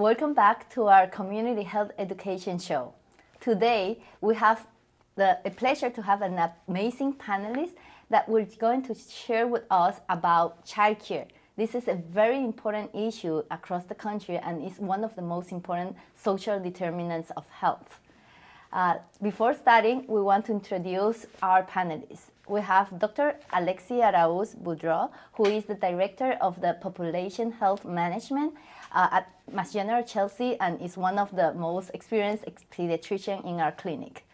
Welcome back to our Community Health Education Show. Today, we have the pleasure to have an amazing panelist that will going to share with us about childcare. This is a very important issue across the country and is one of the most important social determinants of health. Before starting, we want to introduce our panelists. We have Dr. Alexi Arauz Boudreau, who is the Director of the Population Health Management at Mass General Chelsea and is one of the most experienced pediatricians in our clinic.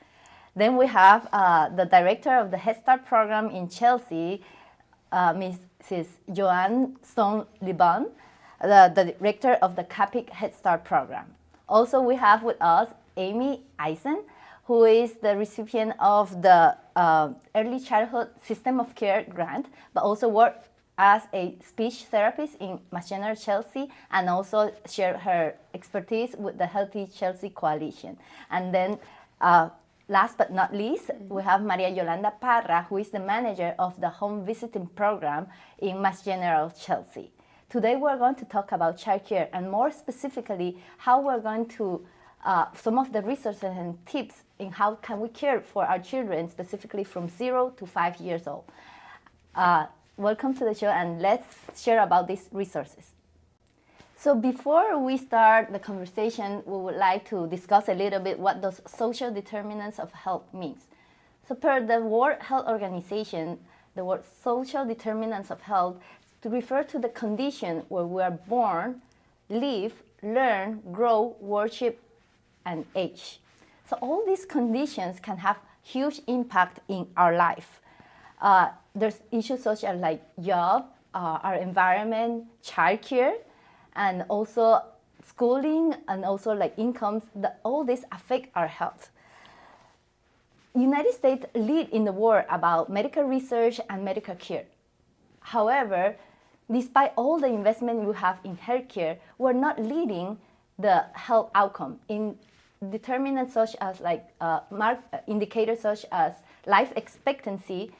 Then we have the Director of the Head Start program in Chelsea, Mrs. Joanne Stone-Liban, the Director of the CAPIC Head Start program. Also, we have with us Amy Eisen, who is the recipient of the Early Childhood System of Care grant, but also worked as a speech therapist in Mass General Chelsea and also shared her expertise with the Healthy Chelsea Coalition. And then last but not least, we have Maria Yolanda Parra, who is the manager of the home visiting program in Mass General Chelsea. Today we're going to talk about childcare and more specifically how we're going to some of the resources and tips in how can we care for our children, specifically from 0 to 5 years old. Welcome to the show and let's share about these resources. So before we start the conversation, we would like to discuss a little bit what those social determinants of health means. So per the World Health Organization, the word social determinants of health to refer to the condition where we are born, live, learn, grow, worship, and age. So all these conditions can have huge impact in our life. There's issues such as like job, our environment, childcare, and also schooling, and also like incomes. All this affect our health. United States lead in the world about medical research and medical care. However, despite all the investment we have in healthcare, we're not leading the health outcome in determinants such as like indicators such as life expectancy.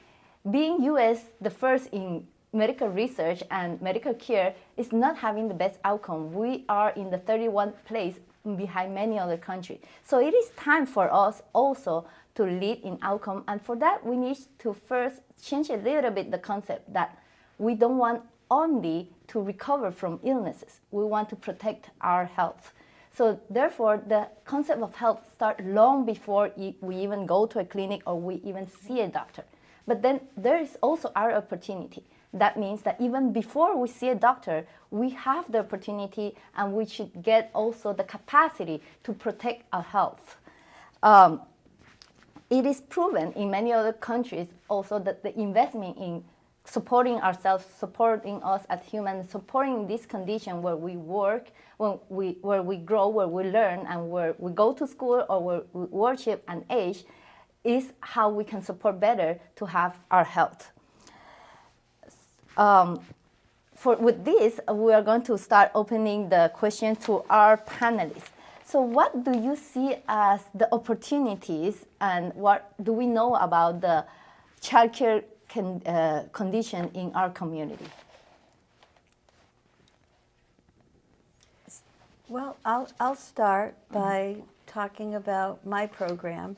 Being U.S. the first in medical research and medical care is not having the best outcome. We are in the 31st place behind many other countries. So it is time for us also to lead in outcome. And for that, we need to first change a little bit the concept that we don't want only to recover from illnesses. We want to protect our health. So therefore, the concept of health starts long before we even go to a clinic or we even see a doctor. But then there is also our opportunity. That means that even before we see a doctor, we have the opportunity and we should get also the capacity to protect our health. It is proven in many other countries also that the investment in supporting ourselves, supporting us as humans, supporting this condition where we work, where we grow, where we learn, and where we go to school or where we worship and age, is how we can support better to have our health. With this, we are going to start opening the question to our panelists. So what do you see as the opportunities and what do we know about the childcare condition in our community? Well, I'll start by talking about my program.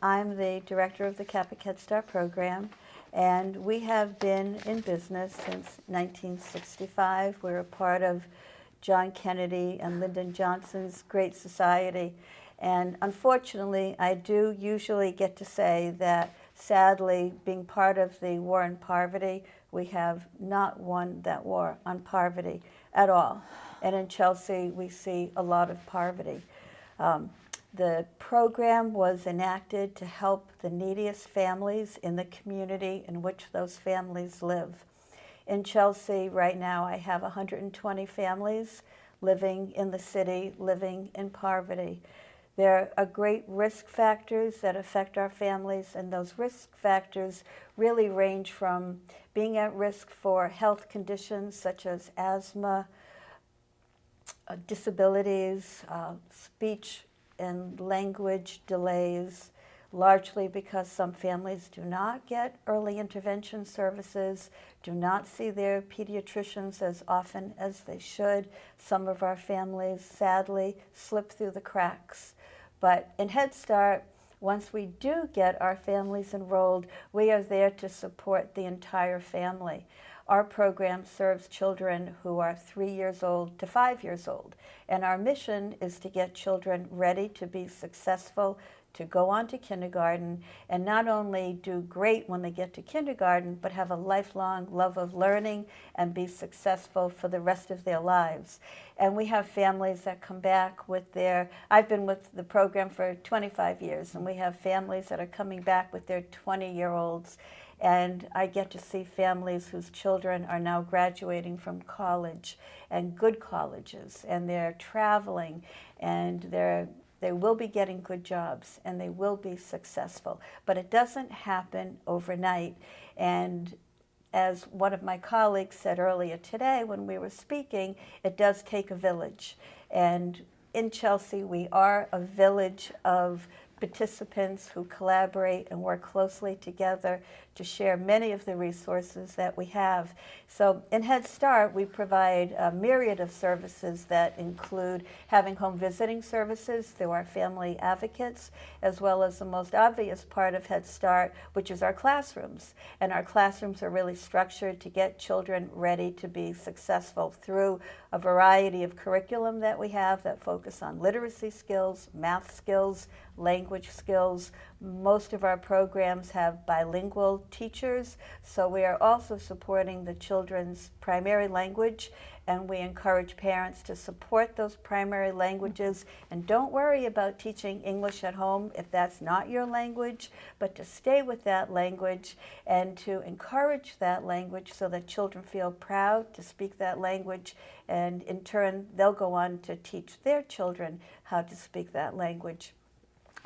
I'm the director of the CAPIC Head Start program, and we have been in business since 1965. We're a part of John Kennedy and Lyndon Johnson's Great Society. And unfortunately, I do usually get to say that, sadly, being part of the war on poverty, we have not won that war on poverty at all. And in Chelsea, we see a lot of poverty. The program was enacted to help the neediest families in the community in which those families live. In Chelsea right now, I have 120 families living in the city, living in poverty. There are great risk factors that affect our families, and those risk factors really range from being at risk for health conditions such as asthma, disabilities, speech and language delays, largely because some families do not get early intervention services, do not see their pediatricians as often as they should. Some of our families, sadly, slip through the cracks. But in Head Start, once we do get our families enrolled, we are there to support the entire family. Our program serves children who are 3 years old to 5 years old, and our mission is to get children ready to be successful, to go on to kindergarten, and not only do great when they get to kindergarten, but have a lifelong love of learning and be successful for the rest of their lives. And we have families that come back with I've been with the program for 25 years, and we have families that are coming back with their 20-year-olds. And I get to see families whose children are now graduating from college and good colleges, and they're traveling, and they will be getting good jobs, and they will be successful. But it doesn't happen overnight. And as one of my colleagues said earlier today when we were speaking, it does take a village. And in Chelsea, we are a village of participants who collaborate and work closely together to share many of the resources that we have. So in Head Start, we provide a myriad of services that include having home visiting services through our family advocates, as well as the most obvious part of Head Start, which is our classrooms. And our classrooms are really structured to get children ready to be successful through a variety of curriculum that we have that focus on literacy skills, math skills, language skills. Most of our programs have bilingual teachers, so we are also supporting the children's primary language, and we encourage parents to support those primary languages. And don't worry about teaching English at home if that's not your language, but to stay with that language and to encourage that language so that children feel proud to speak that language, and in turn they'll go on to teach their children how to speak that language.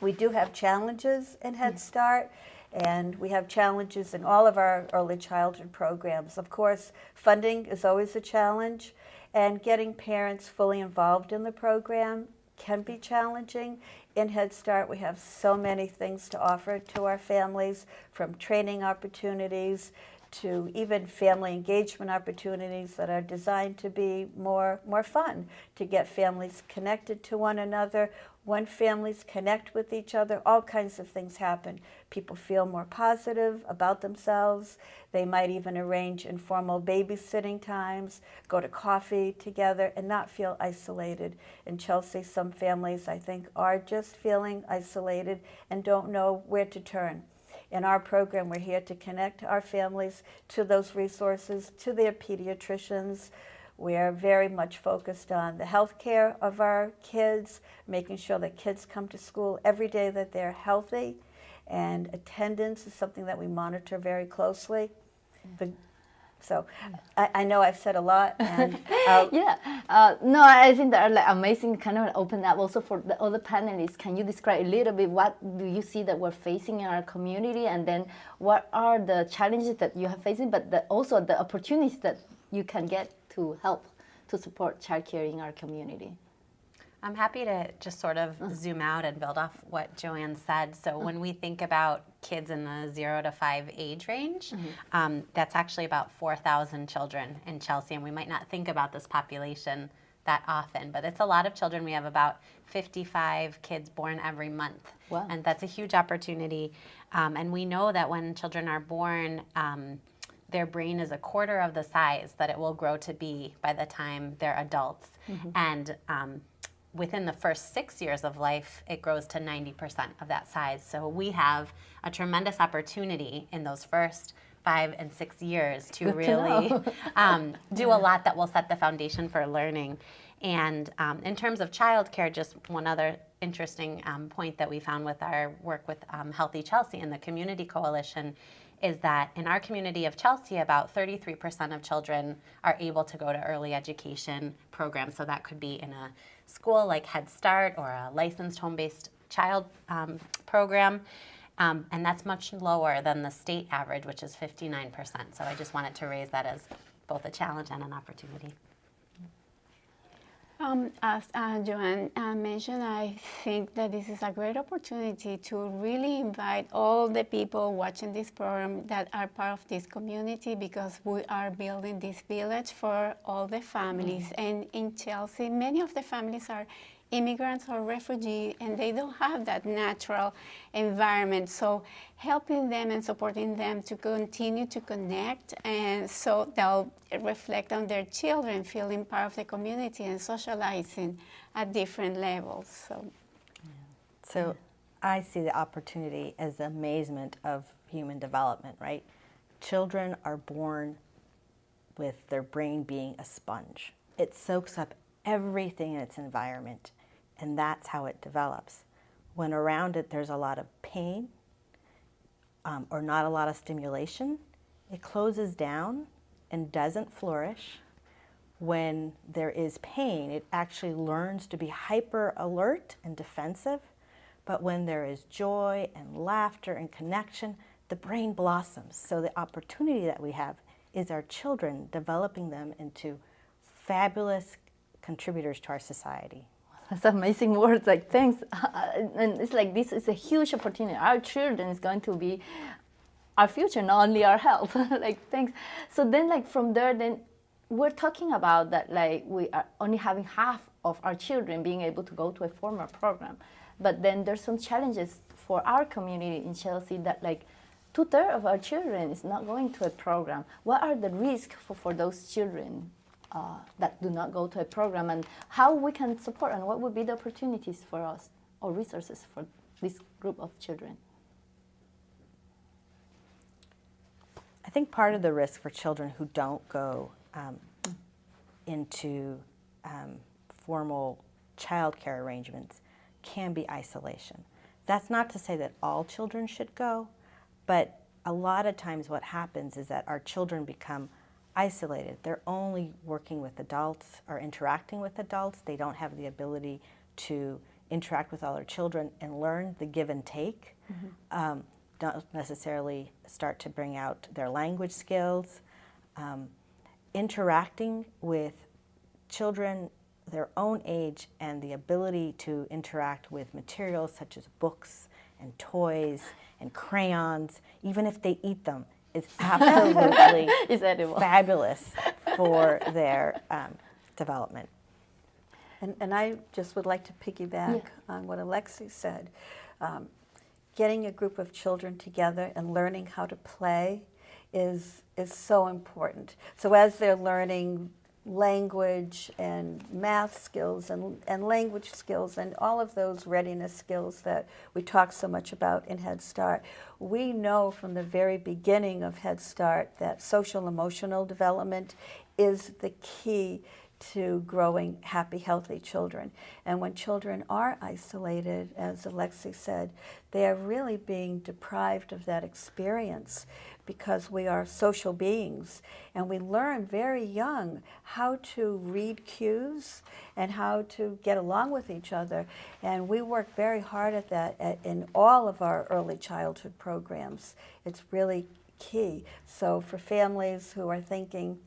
We do have challenges in Head Start, and we have challenges in all of our early childhood programs. Of course, funding is always a challenge, and getting parents fully involved in the program can be challenging. In Head Start, we have so many things to offer to our families, from training opportunities to even family engagement opportunities that are designed to be more fun, to get families connected to one another. When families connect with each other, all kinds of things happen. People feel more positive about themselves. They might even arrange informal babysitting times, go to coffee together, and not feel isolated. In Chelsea, some families, I think, are just feeling isolated and don't know where to turn. In our program, we're here to connect our families to those resources, to their pediatricians. We are very much focused on the health care of our kids, making sure that kids come to school every day that they're healthy, and attendance is something that we monitor very closely. So I know I've said a lot, and no, I think that are like amazing. Kind of open up also for the other panelists. Can you describe a little bit what do you see that we're facing in our community, and then what are the challenges that you have facing, but also the opportunities that you can get to help to support childcare in our community? I'm happy to just sort of zoom out and build off what Joanne said. So when we think about kids in the 0 to 5 age range, that's actually about 4,000 children in Chelsea, and we might not think about this population that often, but it's a lot of children. We have about 55 kids born every month, wow. And that's a huge opportunity. And we know that when children are born, their brain is a quarter of the size that it will grow to be by the time they're adults. And within the first 6 years of life, it grows to 90% of that size. So we have a tremendous opportunity in those first 5 and 6 years to really do a lot that will set the foundation for learning. And in terms of childcare, just one other interesting point that we found with our work with Healthy Chelsea and the Community Coalition is that in our community of Chelsea, about 33% of children are able to go to early education programs. So that could be in a school like Head Start or a licensed home-based child program. And that's much lower than the state average, which is 59%. So I just wanted to raise that as both a challenge and an opportunity. As Joanne mentioned, I think that this is a great opportunity to really invite all the people watching this program that are part of this community, because we are building this village for all the families. And in Chelsea, many of the families are immigrants or refugees, and they don't have that natural environment. So helping them and supporting them to continue to connect, and so they'll reflect on their children feeling part of the community and socializing at different levels. So I see the opportunity as the amazement of human development, right? Children are born with their brain being a sponge. It soaks up everything in its environment, and that's how it develops. When around it there's a lot of pain or not a lot of stimulation, it closes down and doesn't flourish. When there is pain, it actually learns to be hyper alert and defensive. But when there is joy and laughter and connection, the brain blossoms. So the opportunity that we have is our children, developing them into fabulous contributors to our society. That's amazing words. Like, thanks. And it's like, this is a huge opportunity. Our children is going to be our future, not only our health. Like, thanks. So then, like, from there, then we're talking about that, like, we are only having half of our children being able to go to a formal program. But then there's some challenges for our community in Chelsea that, like, 2/3 of our children is not going to a program. What are the risks for those children that do not go to a program, and how we can support, and what would be the opportunities for us or resources for this group of children? I think part of the risk for children who don't go into formal childcare arrangements can be isolation. That's not to say that all children should go, but a lot of times what happens is that our children become isolated. They're only working with adults or interacting with adults. They don't have the ability to interact with other children and learn the give and take. Don't necessarily start to bring out their language skills. Interacting with children their own age and the ability to interact with materials such as books and toys and crayons, even if they eat them, is absolutely It's edible. fabulous for their development. And I just would like to piggyback on what Alexi said. Getting a group of children together and learning how to play is so important. So as they're learning language and math skills and language skills and all of those readiness skills that we talk so much about in Head Start, we know from the very beginning of Head Start that social emotional development is the key to growing happy, healthy children. And when children are isolated, as Alexi said, they are really being deprived of that experience, because we are social beings and we learn very young how to read cues and how to get along with each other. And we work very hard at that in all of our early childhood programs. It's really key. So for families who are thinking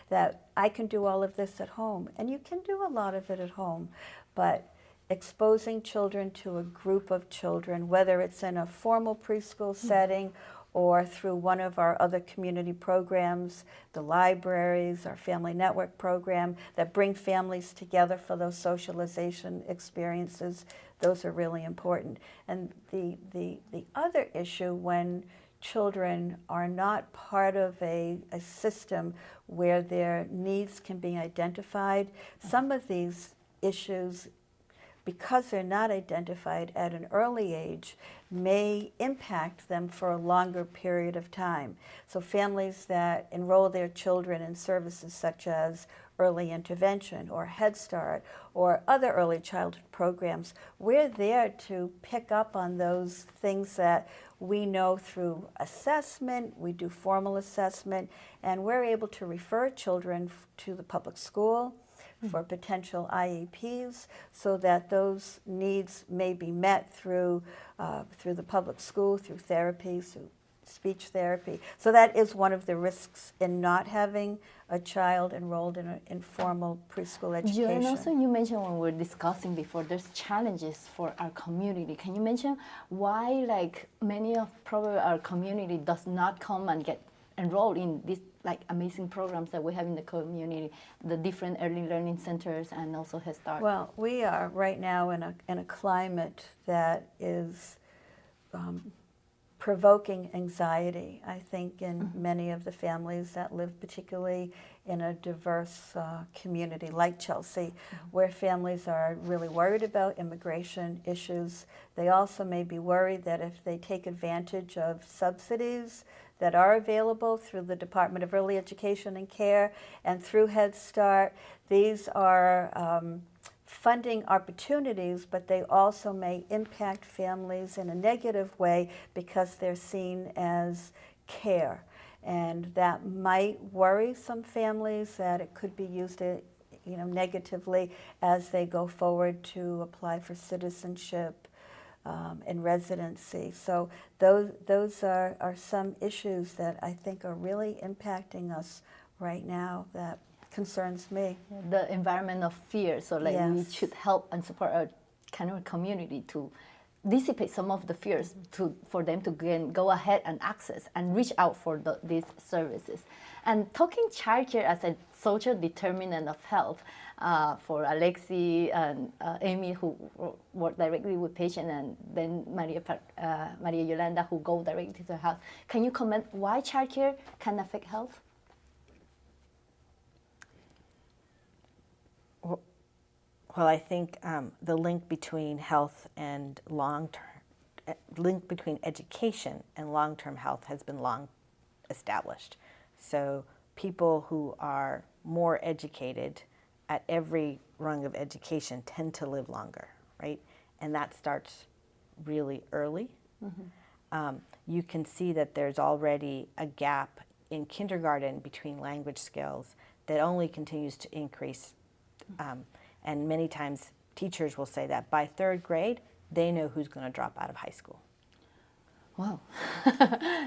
that I can do all of this at home, and you can do a lot of it at home, but exposing children to a group of children, whether it's in a formal preschool setting or through one of our other community programs, the libraries, our Family Network program, that bring families together for those socialization experiences, those are really important. And the other issue, when children are not part of a system where their needs can be identified, some of these issues, because they're not identified at an early age, may impact them for a longer period of time. So families that enroll their children in services such as early intervention or Head Start or other early childhood programs, we're there to pick up on those things that we know through assessment. We do formal assessment, and we're able to refer children to the public school for potential IEPs, so that those needs may be met through the public school, through therapy, through speech therapy. So that is one of the risks in not having a child enrolled in an informal preschool education. And also you mentioned when we were discussing before, there's challenges for our community. Can you mention why like many of probably our community does not come and get enrolled in these like amazing programs that we have in the community, the different early learning centers and also Head Start? Well, we are right now in a climate that is provoking anxiety, I think, in many of the families that live particularly in a diverse community like Chelsea, where families are really worried about immigration issues. They also may be worried that if they take advantage of subsidies that are available through the Department of Early Education and Care and through Head Start, these are funding opportunities, but they also may impact families in a negative way because they're seen as care. And that might worry some families that it could be used negatively as they go forward to apply for citizenship and residency. So those are some issues that I think are really impacting us right now that concerns me. The environment of fear, so like we Yes. should help and support our kind of community to dissipate some of the fears for them to go ahead and access and reach out for these services. And talking childcare as a social determinant of health for Alexi and Amy, who work directly with patients, and then Maria Yolanda, who go directly to the house. Can you comment why childcare can affect health? Well, I think the link between health and link between education and long-term health has been long established. So people who are more educated at every rung of education tend to live longer, right? And that starts really early. You can see that there's already a gap in kindergarten between language skills that only continues to increase. And many times teachers will say that by third grade, they know who's going to drop out of high school. Wow,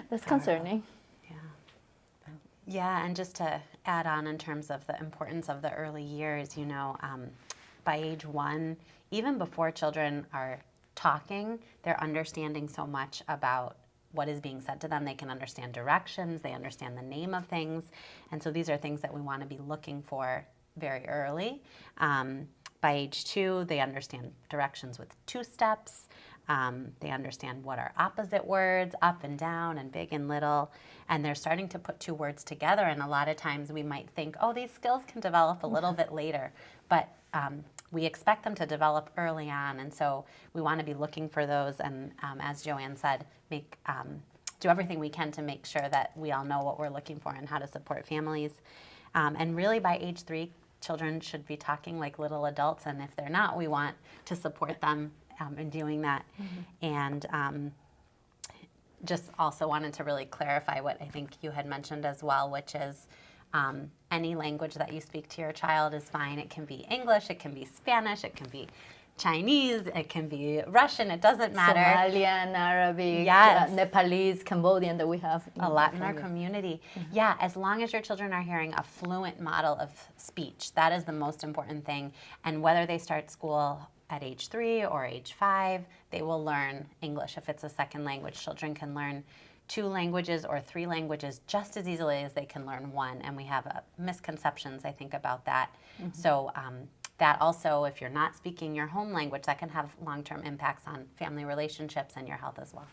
that's concerning. Yeah, and just to add on in terms of the importance of the early years, by age 1, even before children are talking, they're understanding so much about what is being said to them. They can understand directions, they understand the name of things, and so these are things that we want to be looking for very early. By age 2, they understand directions with 2 steps. They understand what are opposite words, up and down and big and little, and they're starting to put 2 words together, and a lot of times we might think, oh, these skills can develop a little bit later, but we expect them to develop early on, and so we want to be looking for those, and as Joanne said, do everything we can to make sure that we all know what we're looking for and how to support families. And really by age 3, children should be talking like little adults, and if they're not, we want to support them in doing that. And just also wanted to really clarify what I think you had mentioned as well, which is any language that you speak to your child is fine. It can be English, it can be Spanish, it can be Chinese, it can be Russian, it doesn't matter. Somalian, Arabic, Yes. Nepalese, Cambodian that we have A lot in our community. Yeah, as long as your children are hearing a fluent model of speech, that is the most important thing. And whether they start school at age 3 or age 5, they will learn English if it's a second language. Children can learn 2 languages or 3 languages just as easily as they can learn 1. And we have misconceptions, I think, about that. So that also, if you're not speaking your home language, that can have long-term impacts on family relationships and your health as well.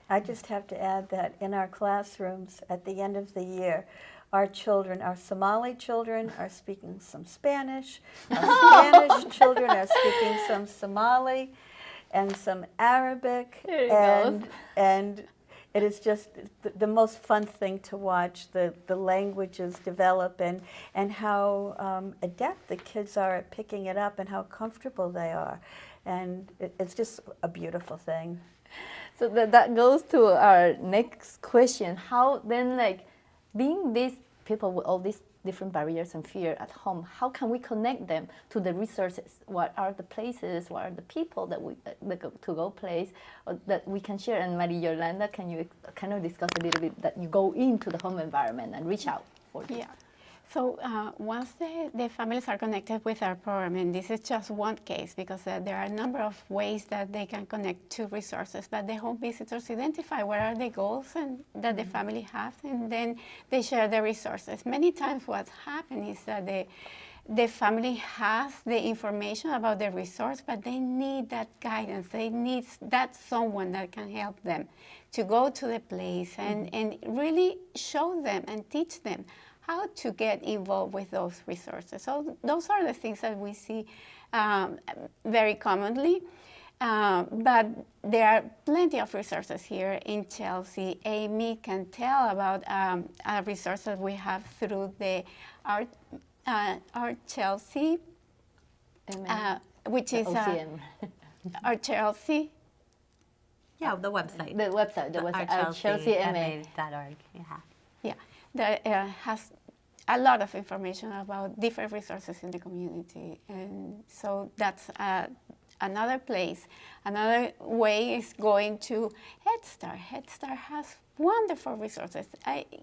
I just have to add that in our classrooms at the end of the year, our children, our Somali children are speaking some Spanish, our Spanish children are speaking some Somali and some Arabic, There it goes. and it is just the most fun thing to watch, the languages develop and how adept the kids are at picking it up and how comfortable they are. And it's just a beautiful thing. So that goes to our next question. How then, like, being this people with all these different barriers and fear at home, how can we connect them to the resources? What are the places? What are the people that we to go place or that we can share? And Maria Yolanda, can you kind of discuss a little bit that you go into the home environment and reach out for this? Yeah. So once the families are connected with our program, and this is just one case because there are a number of ways that they can connect to resources, but the home visitors identify what are the goals and that the family has, and then they share the resources. Many times what's happened is that the family has the information about the resource, but they need that guidance. They need that someone that can help them to go to the place and really show them and teach them how to get involved with those resources. So those are the things that we see very commonly. But there are plenty of resources here in Chelsea. Amy can tell about a resource that we have through the Art Chelsea, which is OCM. Art Chelsea. Yeah, the website. The website, ChelseaMA.org. Yeah. Yeah, that has a lot of information about different resources in the community. And so that's another place. Another way is going to Head Start. Head Start has wonderful resources,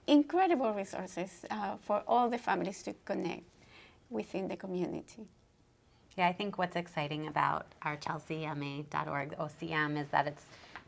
incredible resources for all the families to connect within the community. Yeah, I think what's exciting about our ChelseaMA.org OCM is that it's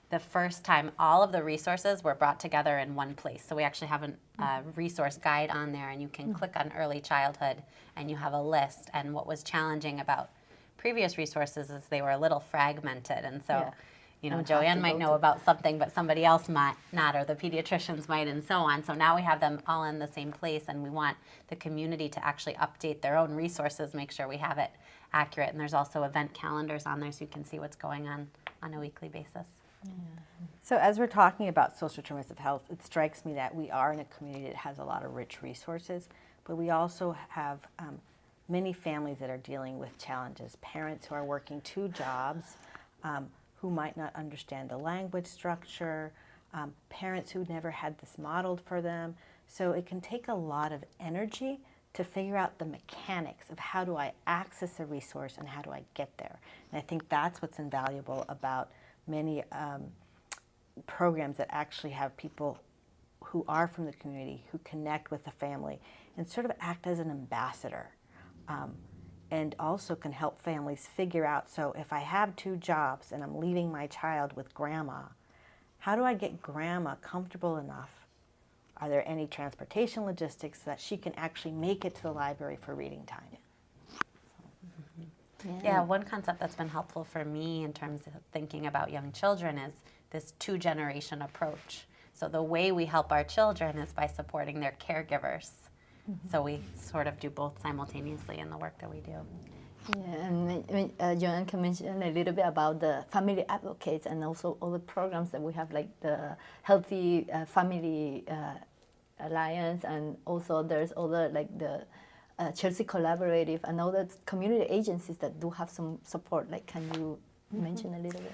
the first time all of the resources were brought together in one place. So we actually have a resource guide on there, and you can click on early childhood and you have a list. And what was challenging about previous resources is they were a little fragmented. And so, you know, Joanne might know about something, but somebody else might not, or the pediatricians might, and so on. So now we have them all in the same place, and we want the community to actually update their own resources, make sure we have it accurate. And there's also event calendars on there so you can see what's going on a weekly basis. So as we're talking about social determinants of health, it strikes me that we are in a community that has a lot of rich resources, but we also have many families that are dealing with challenges, parents who are working 2 jobs, who might not understand the language structure, parents who never had this modeled for them. So it can take a lot of energy to figure out the mechanics of how do I access a resource and how do I get there. And I think that's what's invaluable about many programs that actually have people who are from the community, who connect with the family, and sort of act as an ambassador. And also can help families figure out, so if I have 2 jobs and I'm leaving my child with grandma, how do I get grandma comfortable enough? Are there any transportation logistics that she can actually make it to the library for reading time? Yeah, one concept that's been helpful for me in terms of thinking about young children is this 2-generation approach. So the way we help our children is by supporting their caregivers. So we sort of do both simultaneously in the work that we do. Yeah, and Joanne can mention a little bit about the family advocates and also all the programs that we have, like the Healthy Family Alliance, and also there's other like the Chelsea Collaborative and other community agencies that do have some support. Like, can you mention a little bit?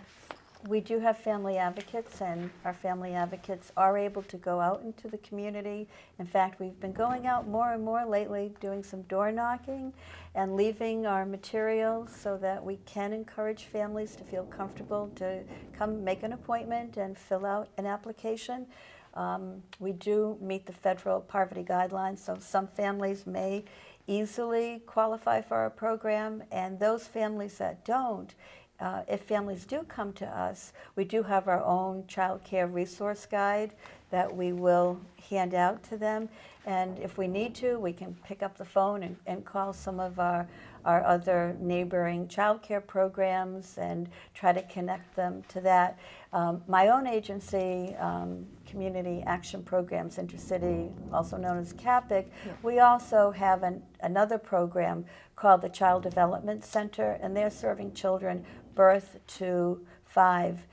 We do have family advocates, and our family advocates are able to go out into the community. In fact, we've been going out more and more lately, doing some door knocking and leaving our materials so that we can encourage families to feel comfortable to come make an appointment and fill out an application. We do meet the federal poverty guidelines, so some families may easily qualify for our program, and those families that don't, if families do come to us, we do have our own child care resource guide that we will hand out to them. And if we need to, we can pick up the phone and call some of our other neighboring child care programs and try to connect them to that. My own agency, Community Action Programs Intercity, also known as CAPIC, we also have another program called the Child Development Center, and they're serving children birth to 5,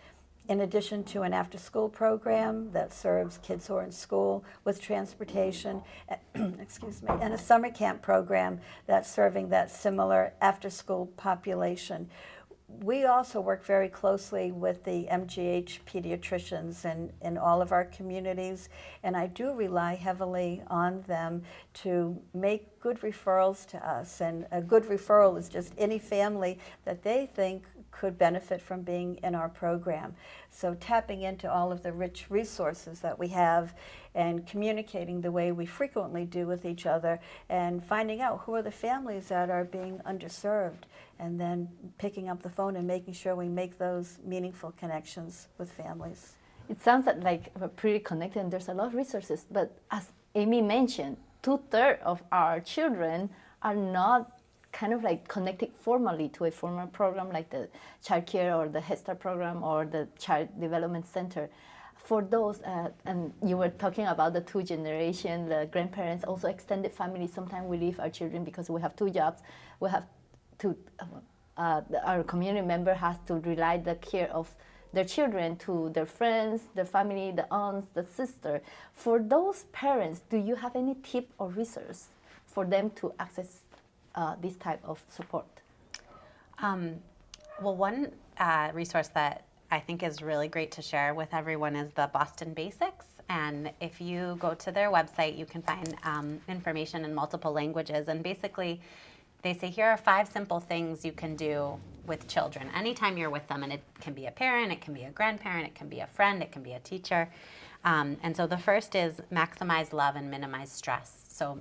in addition to an after-school program that serves kids who are in school with transportation, excuse me, and a summer camp program that's serving that similar after-school population. we also work very closely with the MGH pediatricians in all of our communities, and I do rely heavily on them to make good referrals to us. And a good referral is just any family that they think could benefit from being in our program. So tapping into all of the rich resources that we have and communicating the way we frequently do with each other and finding out who are the families that are being underserved, and then picking up the phone and making sure we make those meaningful connections with families. It sounds like we're pretty connected and there's a lot of resources, but as Amy mentioned, 2/3 of our children are not kind of like connected formally to a formal program like the Child Care or the Head Start program or the Child Development Center. For those, and you were talking about the two generations, the grandparents, also extended families. Sometimes we leave our children because we have 2 jobs. We have to, our community member has to rely the care of their children to their friends, their family, the aunts, the sister. For those parents, do you have any tip or resource for them to access this type of support? Well, one resource that I think is really great to share with everyone is the Boston Basics. And if you go to their website, you can find information in multiple languages. And basically, they say here are 5 simple things you can do with children anytime you're with them. And it can be a parent, it can be a grandparent, it can be a friend, it can be a teacher. And so the first is maximize love and minimize stress. So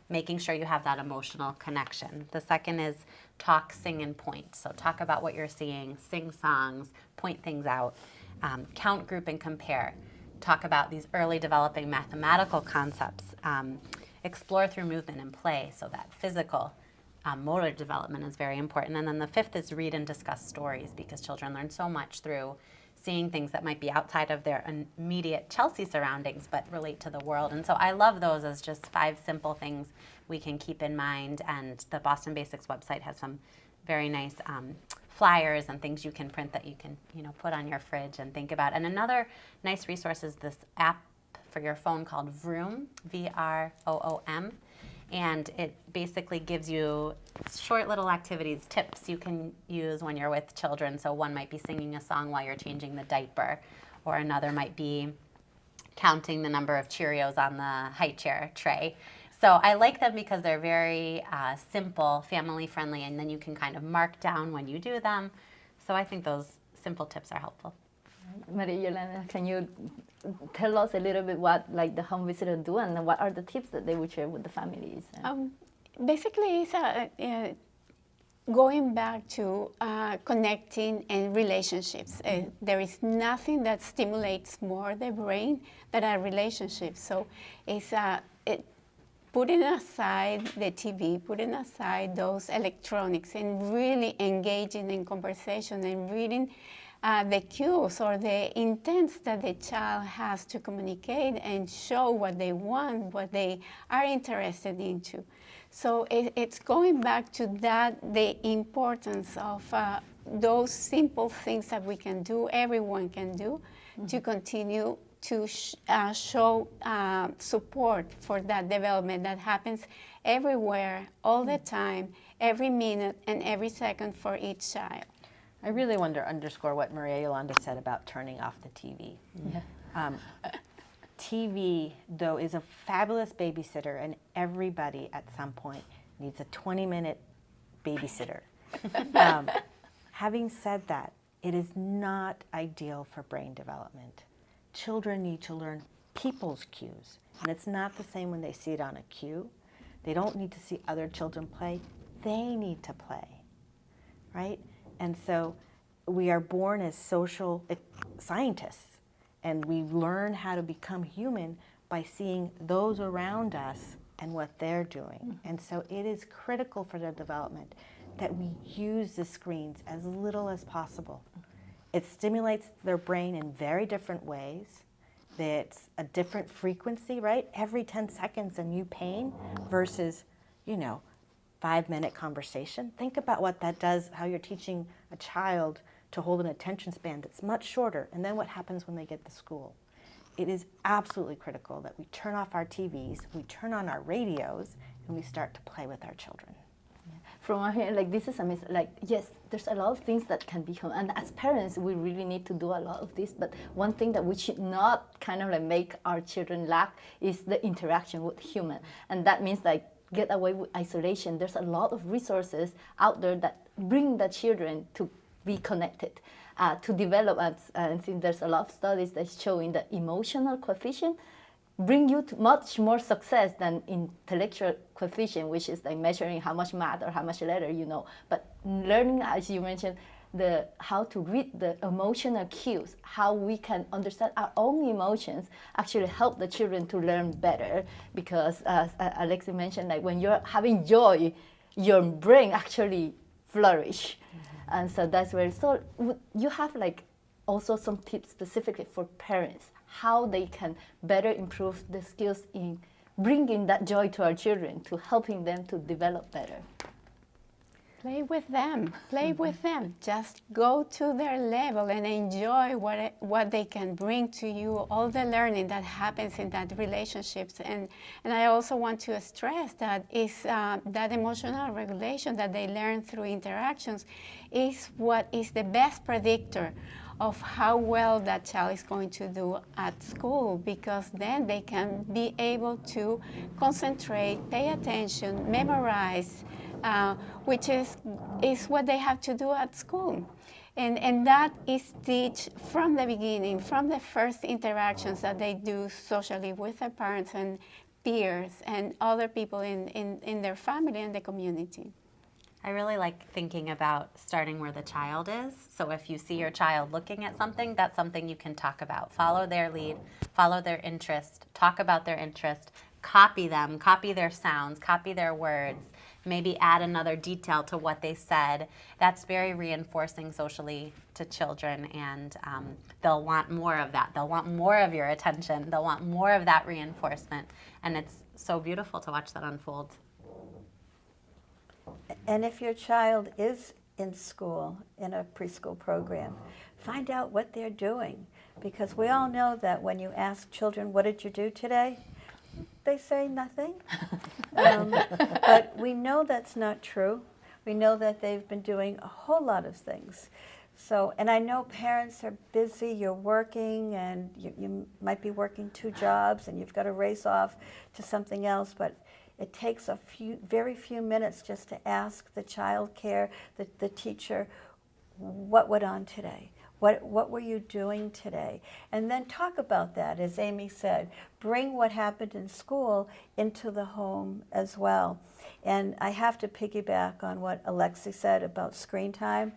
making sure you have that emotional connection. The second is talk, sing, and point. So talk about what you're seeing, sing songs, point things out. Count, group, and compare. Talk about these early developing mathematical concepts. Explore through movement and play, so that physical, motor development is very important. And then the 5th is read and discuss stories, because children learn so much through seeing things that might be outside of their immediate Chelsea surroundings but relate to the world. And so I love those as just 5 simple things we can keep in mind. And the Boston Basics website has some very nice flyers and things you can print that you can put on your fridge and think about. And another nice resource is this app for your phone called Vroom, VROOM. And it basically gives you short little activities, tips you can use when you're with children. So one might be singing a song while you're changing the diaper, or another might be counting the number of Cheerios on the high chair tray. So I like them because they're very simple, family friendly, and then you can kind of mark down when you do them. So I think those simple tips are helpful. Maria Yolanda, can you tell us a little bit what the home visitors do and what are the tips that they would share with the families? Basically, it's going back to connecting and relationships. There is nothing that stimulates more the brain than a relationship. So it's putting aside the TV, putting aside those electronics, and really engaging in conversation and reading the cues or the intents that the child has to communicate and show what they want, what they are interested into. So it's going back to that, the importance of those simple things that we can do, everyone can do, to continue to show support for that development that happens everywhere, all the time, every minute and every second for each child. I really want to underscore what Maria Yolanda said about turning off the TV. Yeah. TV, though, is a fabulous babysitter, and everybody at some point needs a 20-minute babysitter. Having said that, it is not ideal for brain development. Children need to learn people's cues, and it's not the same when they see it on a cue. They don't need to see other children play. They need to play, right? And so we are born as social scientists, and we learn how to become human by seeing those around us and what they're doing. And so it is critical for their development that we use the screens as little as possible. It stimulates their brain in very different ways. It's a different frequency, right? Every 10 seconds a new pain versus, 5-minute conversation. Think about what that does, how you're teaching a child to hold an attention span that's much shorter, and then what happens when they get to school. It is absolutely critical that we turn off our TVs, we turn on our radios, and we start to play with our children. from our here, like this is amazing. Like yes, there's a lot of things that can become, and as parents, we really need to do a lot of this. But one thing that we should not kind of like make our children lack is the interaction with human, and that means like get away with isolation. There's a lot of resources out there that bring the children to be connected, to develop. I think there's a lot of studies that showing the emotional coefficient bring you to much more success than intellectual coefficient, which is like measuring how much math or how much letter you know. But learning, as you mentioned, how to read the emotional cues, how we can understand our own emotions, actually help the children to learn better. Because as Alexi mentioned, like when you're having joy, your brain actually flourish, and so that's where. So you have like also some tips specifically for parents, how they can better improve the skills in bringing that joy to our children, to helping them to develop better. Play with them. Play with them. Just go to their level and enjoy what they can bring to you, all the learning that happens in that relationships. And I also want to stress that is that emotional regulation that they learn through interactions is what is the best predictor of how well that child is going to do at school, because then they can be able to concentrate, pay attention, memorize, which is what they have to do at school. And that is teach from the beginning, from the first interactions that they do socially with their parents and peers and other people in their family and the community. I really like thinking about starting where the child is. So if you see your child looking at something, that's something you can talk about. Follow their lead, follow their interest, talk about their interest, copy them, copy their sounds, copy their words, maybe add another detail to what they said. That's very reinforcing socially to children, and they'll want more of that. They'll want more of your attention. They'll want more of that reinforcement, and it's so beautiful to watch that unfold. And if your child is in school, in a preschool program, find out what they're doing. Because we all know that when you ask children, what did you do today? They say nothing. But we know that's not true. We know that they've been doing a whole lot of things. So, and I know parents are busy, you're working, and you might be working 2 jobs, and you've got to race off to something else, but it takes very few minutes just to ask the child care, the teacher, what went on today? What were you doing today? And then talk about that, as Amy said. Bring what happened in school into the home as well. And I have to piggyback on what Alexi said about screen time.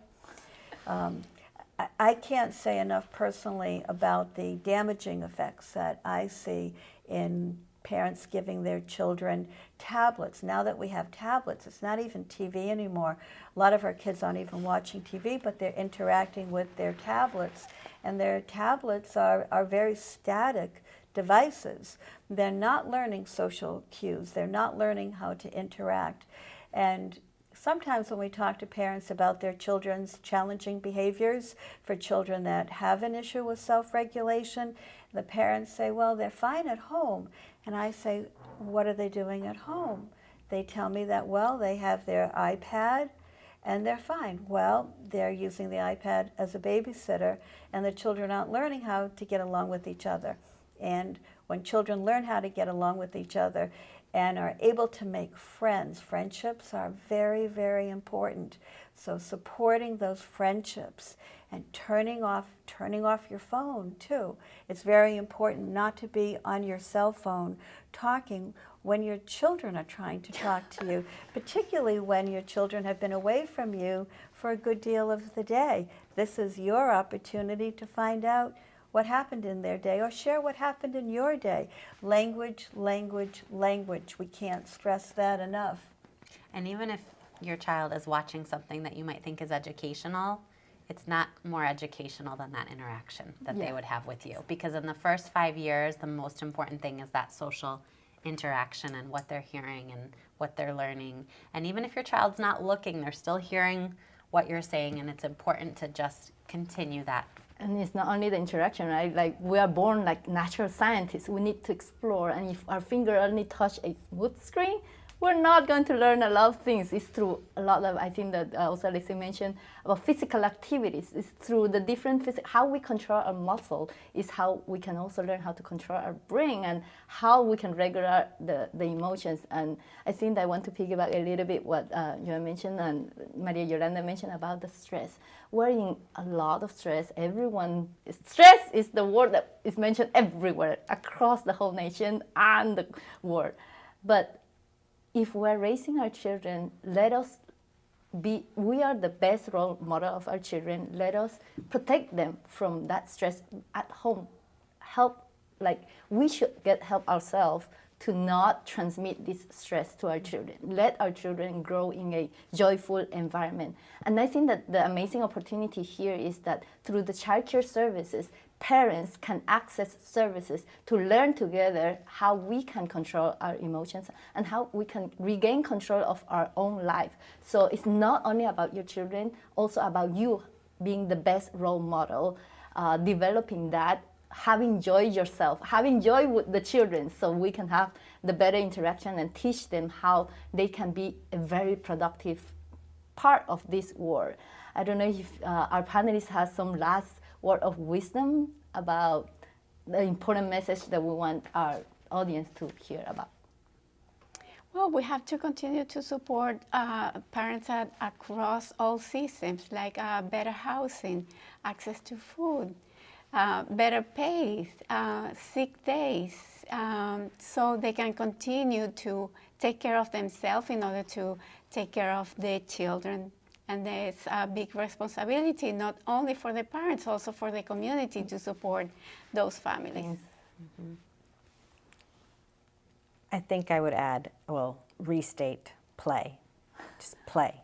I can't say enough personally about the damaging effects that I see in parents giving their children tablets. Now that we have tablets, it's not even TV anymore. A lot of our kids aren't even watching TV, but they're interacting with their tablets. And their tablets are very static devices. They're not learning social cues. They're not learning how to interact. And sometimes when we talk to parents about their children's challenging behaviors, for children that have an issue with self-regulation, the parents say, well, they're fine at home. And I say, what are they doing at home? They tell me that, well, they have their iPad and they're fine. Well, they're using the iPad as a babysitter, and the children aren't learning how to get along with each other. And when children learn how to get along with each other and are able to make friends, friendships are very, very important. So supporting those friendships and turning off your phone too. It's very important not to be on your cell phone talking when your children are trying to talk to you, particularly when your children have been away from you for a good deal of the day. This is your opportunity to find out what happened in their day, or share what happened in your day. Language, language, language. We can't stress that enough. And even if your child is watching something that you might think is educational, it's not more educational than that interaction that they would have with you. Because in the first 5 years, the most important thing is that social interaction and what they're hearing and what they're learning. And even if your child's not looking, they're still hearing what you're saying, and it's important to just continue that. And it's not only the interaction, right? Like we are born like natural scientists. We need to explore, and if our finger only touch a wood screen, we're not going to learn a lot of things. It's through a lot of, I think that also Alexia mentioned about physical activities. It's through the different how we control our muscle is how we can also learn how to control our brain and how we can regulate the emotions. And I think I want to piggyback a little bit what you mentioned and Maria Yolanda mentioned about the stress. We're in a lot of stress. Stress is the word that is mentioned everywhere across the whole nation and the world. But if we're raising our children, we are the best role model of our children. Let us protect them from that stress at home. We should get help ourselves to not transmit this stress to our children. Let our children grow in a joyful environment. And I think that the amazing opportunity here is that through the childcare services, parents can access services to learn together how we can control our emotions and how we can regain control of our own life. So it's not only about your children, also about you being the best role model, developing that, having joy yourself, having joy with the children so we can have the better interaction and teach them how they can be a very productive part of this world. I don't know if our panelists have some last word of wisdom about the important message that we want our audience to hear about. Well, we have to continue to support parents across all systems, like better housing, access to food, better pay, sick days, so they can continue to take care of themselves in order to take care of their children. And there's a big responsibility, not only for the parents, also for the community to support those families. Mm-hmm. I think I would add, restate, play, just play.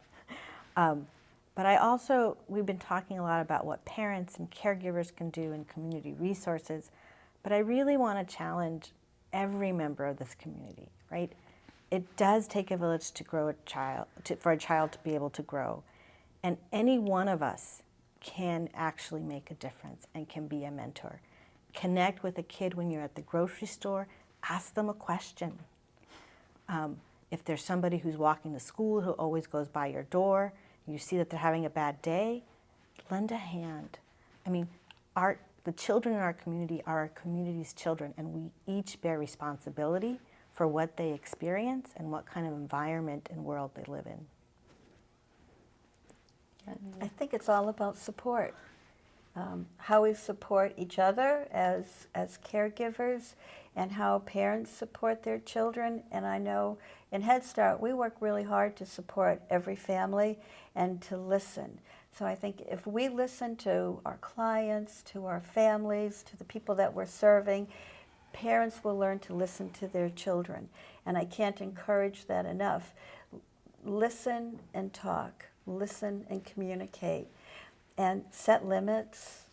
But we've been talking a lot about what parents and caregivers can do in community resources, but I really want to challenge every member of this community, right? It does take a village to grow for a child to be able to grow. And any one of us can actually make a difference and can be a mentor. Connect with a kid when you're at the grocery store, ask them a question. If there's somebody who's walking to school who always goes by your door, you see that they're having a bad day, lend a hand. I mean, the children in our community are our community's children, and we each bear responsibility for what they experience and what kind of environment and world they live in. I think it's all about support. How we support each other as caregivers and how parents support their children. And I know in Head Start, we work really hard to support every family and to listen. So I think if we listen to our clients, to our families, to the people that we're serving, parents will learn to listen to their children. And I can't encourage that enough. Listen and talk. Listen and communicate. And set limits.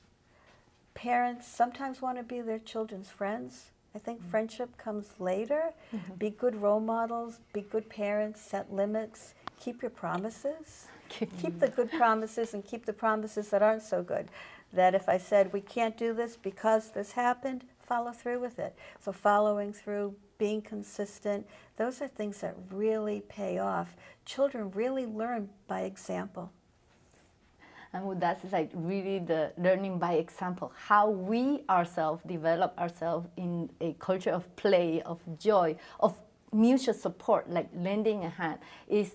Parents sometimes want to be their children's friends. I think friendship comes later. Mm-hmm. Be good role models, be good parents, set limits, keep your promises. Keep the good promises and keep the promises that aren't so good. That if I said we can't do this because this happened, follow through with it. So following through, being consistent, those are things that really pay off. Children really learn by example. And that's really the learning by example, how we ourselves develop ourselves in a culture of play, of joy, of mutual support, like lending a hand, is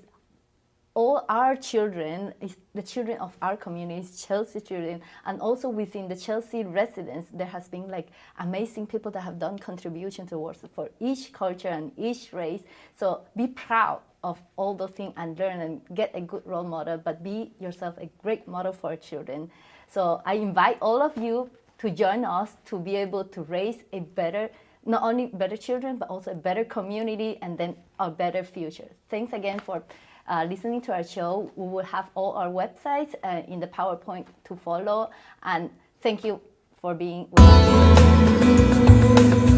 all our children, is the children of our communities, Chelsea children, and also within the Chelsea residents, there has been amazing people that have done contribution towards for each culture and each race. So be proud of all those things and learn and get a good role model, but be yourself a great model for children. So I invite all of you to join us to be able to raise a better, not only better children, but also a better community and then a better future. Thanks again for listening to our show. We will have all our websites in the PowerPoint to follow, and thank you for being with us.